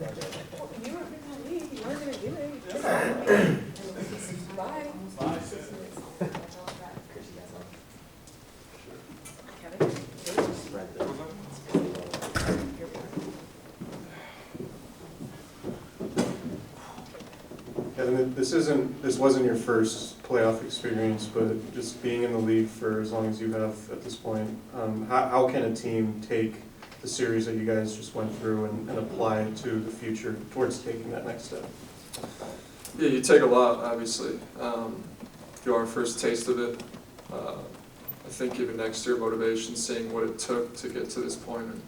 You were going to leave. You weren't going to do it. Bye. Kevin, this wasn't your first playoff experience, but just being in the league for as long as you have at this point, how can a team take the series that you guys just went through and apply it to the future towards taking that next step? Yeah, you take a lot, obviously. Our first taste of it. I think even next year, motivation, seeing what it took to get to this point and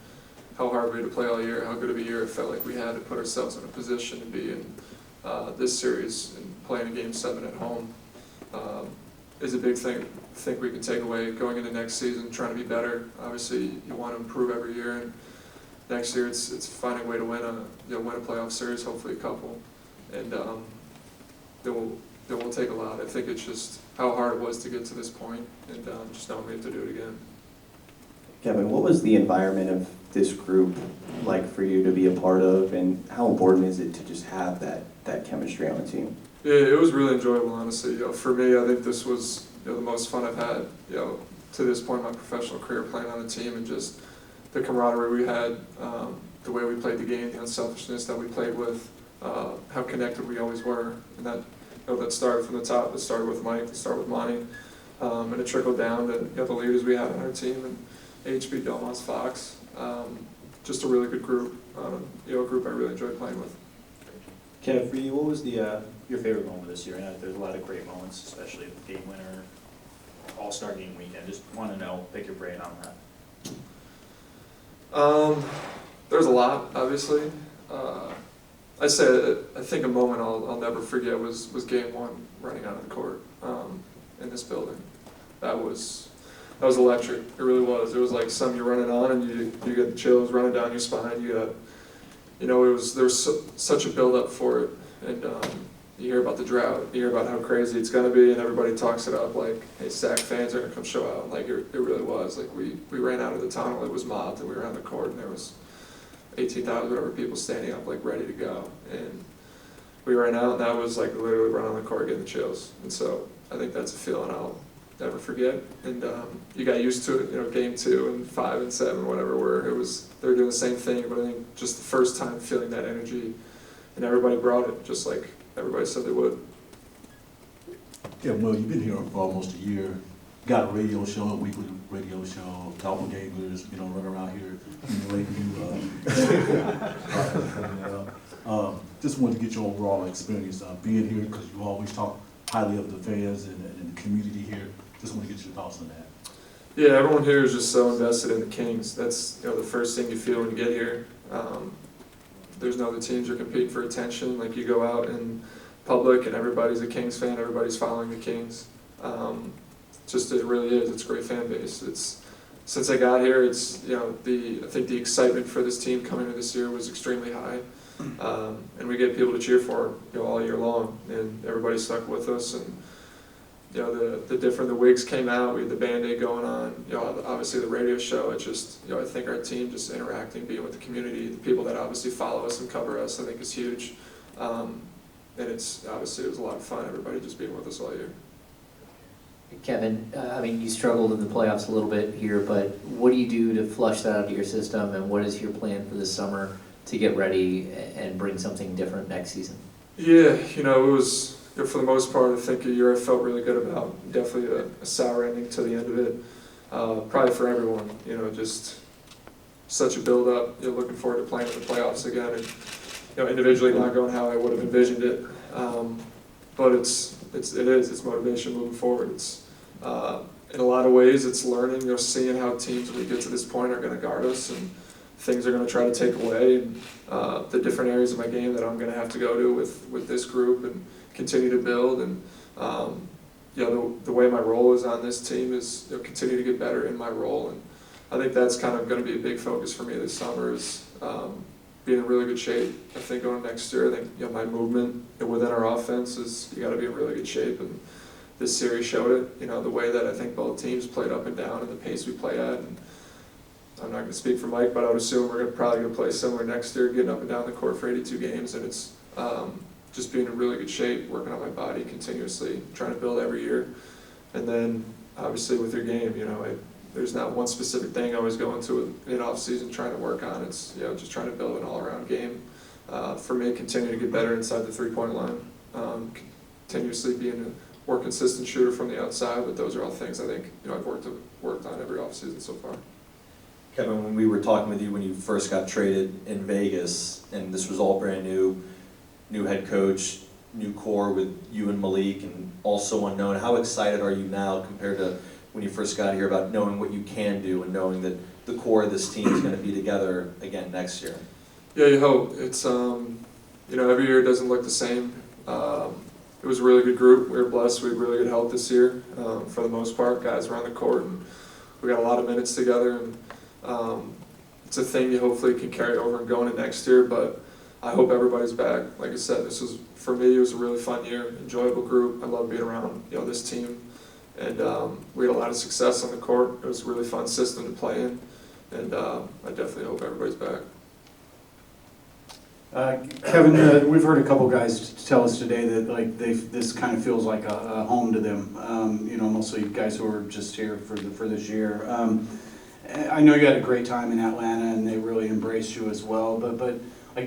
how hard we had to play all year, how good of a year it felt like we had to put ourselves in a position to be in this series and playing a Game 7 at home is a big thing. I think we can take away going into next season, trying to be better. Obviously, you want to improve every year, and next year it's finding a way to win a playoff series, hopefully a couple, and it will take a lot. I think it's just how hard it was to get to this point, and just knowing we have to do it again. Kevin, what was the environment of this group like for you to be a part of, and how important is it to just have that chemistry on the team? Yeah, it was really enjoyable, honestly. For me, I think this was the most fun I've had to this point in my professional career, playing on the team, and just the camaraderie we had, the way we played the game, the unselfishness that we played with, how connected we always were, and that started from the top. It started with Mike, it started with Monty, and it trickled down to the leaders we had on our team, and HB, Domas, Fox. Just a really good group, a group I really enjoyed playing with. Kev, for you, what was your favorite moment this year? I know there's a lot of great moments, especially the game winner, All-Star game weekend. Just want to know, pick your brain on that. There's a lot, obviously. I think a moment I'll never forget was game 1, running out of the court in this building. That was electric. It really was. It was like something you're running on, and you get the chills running down your spine. There was such a build-up for it, and you hear about the drought, you hear about how crazy it's going to be, and everybody talks it up like, hey, Sac fans are going to come show out. Like, it really was. Like, we ran out of the tunnel, it was mobbed, and we were on the court, and there was 18,000 whatever people standing up, like, ready to go. And we ran out, and that was like literally running on the court getting the chills. And so I think that's a feeling I'll never forget. And you got used to it, game 2 and 5 and 7, whatever, where they were doing the same thing, but I think just the first time feeling that energy, and everybody brought it, just like everybody said they would. Yeah, well, you've been here for almost a year. Got a radio show, a weekly radio show, doppelgangers, run around here just wanted to get your overall experience being here, because you always talk highly of the fans and the community here. Just want to get your thoughts on that. Yeah, everyone here is just so invested in the Kings. That's the first thing you feel when you get here. There's no other teams you're competing for attention. Like, you go out in public and everybody's a Kings fan, everybody's following the Kings. It really is. It's a great fan base. Since I got here, I think the excitement for this team coming into this year was extremely high. And we get people to cheer for all year long, and everybody stuck with us. And the wigs came out, we had the Band-Aid going on, obviously the radio show. I think our team just interacting, being with the community, the people that obviously follow us and cover us, I think is huge. And it was a lot of fun, everybody just being with us all year. Kevin, you struggled in the playoffs a little bit here, but what do you do to flush that out of your system, and what is your plan for this summer to get ready and bring something different next season? Yeah, it was, for the most part, I think a year I felt really good about. Definitely a sour ending to the end of it. Probably for everyone, just such a build-up. Looking forward to playing in the playoffs again, and individually not going how I would have envisioned it. But it's motivation moving forward. It's in a lot of ways, it's learning, seeing how teams, when we get to this point, are going to guard us, and things are going to try to take away, and the different areas of my game that I'm going to have to go to with this group and continue to build. And the way my role is on this team is continue to get better in my role, and I think that's kind of going to be a big focus for me this summer, is being in really good shape. I think going next year, I think my movement within our offense is, you got to be in really good shape, and this series showed it. The way that I think both teams played up and down, and the pace we play at, and I'm not gonna speak for Mike, but I would assume we're probably gonna play similar next year, getting up and down the court for 82 games, and it's just being in really good shape, working on my body continuously, trying to build every year. And then obviously with your game, there's not one specific thing I always go into in off season trying to work on. It's just trying to build an all around game. For me, continue to get better inside the 3-point line, continuously being a more consistent shooter from the outside. But those are all things I think I've worked on every off season so far. Kevin, when we were talking with you when you first got traded in Vegas, and this was all brand new head coach, new core with you and Malik, and also unknown, how excited are you now compared to when you first got here about knowing what you can do and knowing that the core of this team is going to be together again next year? Yeah, you hope. It's, every year it doesn't look the same. It was a really good group. We were blessed. We had really good help this year for the most part. Guys were on the court, and we got a lot of minutes together. And it's a thing you hopefully can carry over and go into next year, but I hope everybody's back. Like I said, for me, it was a really fun year, enjoyable group. I love being around this team. And we had a lot of success on the court. It was a really fun system to play in, and I definitely hope everybody's back. Kevin, we've heard a couple guys tell us today that this kind of feels like a home to them. Mostly guys who are just here for this year. I know you had a great time in Atlanta, and they really embraced you as well. But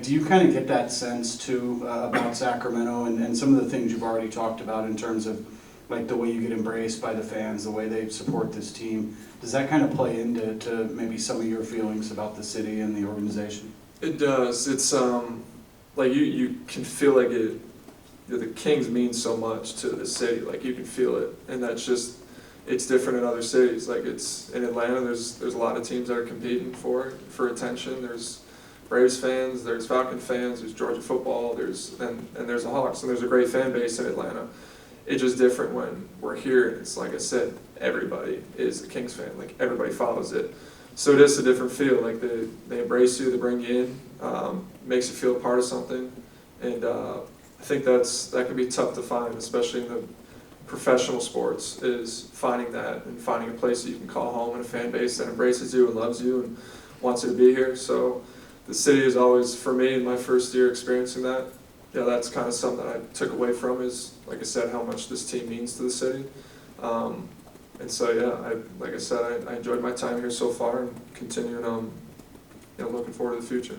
do you kind of get that sense too about Sacramento and some of the things you've already talked about in terms of the way you get embraced by the fans, the way they support this team? Does that kind of play into maybe some of your feelings about the city and the organization? It does. It's you can feel like it. The Kings mean so much to the city. You can feel it, and that's just it's different in other cities. It's in Atlanta. There's a lot of teams that are competing for attention. There's Braves fans. There's Falcon fans. There's Georgia football. There's the Hawks, and there's a great fan base in Atlanta. It's just different when we're here. It's like I said, everybody is a Kings fan. Everybody follows it. So it is a different feel. They embrace you, they bring you in, makes you feel a part of something, and I think that can be tough to find, especially in the professional sports. Is finding that and finding a place that you can call home and a fan base that embraces you and loves you and wants you to be here. So the city is always, for me, in my first year experiencing that. Yeah, that's kind of something that I took away from is, like I said, how much this team means to the city. And so, like I said, I enjoyed my time here so far and continuing, looking forward to the future.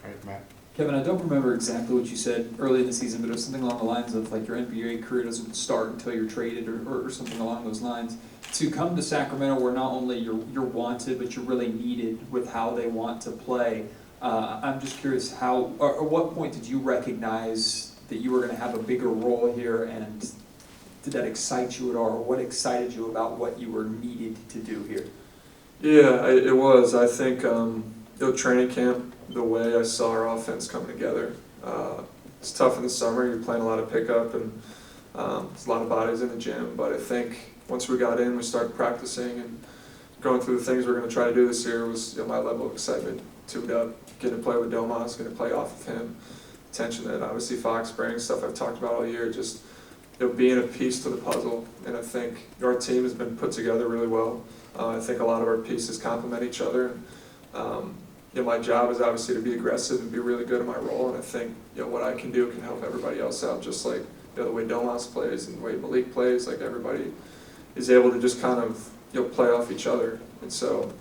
All right, Matt. Kevin, I don't remember exactly what you said early in the season, but it was something along the lines of your NBA career doesn't start until you're traded or something along those lines. To come to Sacramento where not only you're wanted, but you're really needed with how they want to play, I'm just curious at what point did you recognize that you were going to have a bigger role here, and did that excite you at all, or what excited you about what you were needed to do here? Yeah, it was. I think training camp, the way I saw our offense come together, it's tough in the summer. You're playing a lot of pickup, and there's a lot of bodies in the gym. But I think once we got in, we started practicing and going through the things we're going to try to do this year was my level of excitement tuned up. Getting to play with Domas, getting to play off of him, attention that obviously Fox brings, stuff I've talked about all year, just being a piece to the puzzle. And I think our team has been put together really well. I think a lot of our pieces complement each other. My job is obviously to be aggressive and be really good at my role, and I think what I can do can help everybody else out, just like the way Domas plays and the way Malik plays. Everybody is able to just kind of play off each other, and so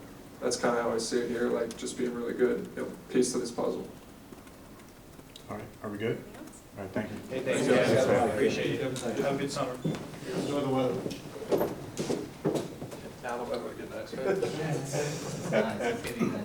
that's kind of how I see it here, just being really good, piece to this puzzle. All right, are we good? All right, thank you. Hey, thanks, Thanks, guys. man. Appreciate it. Have a good summer. Enjoy the weather. Now the weather will get nice, right?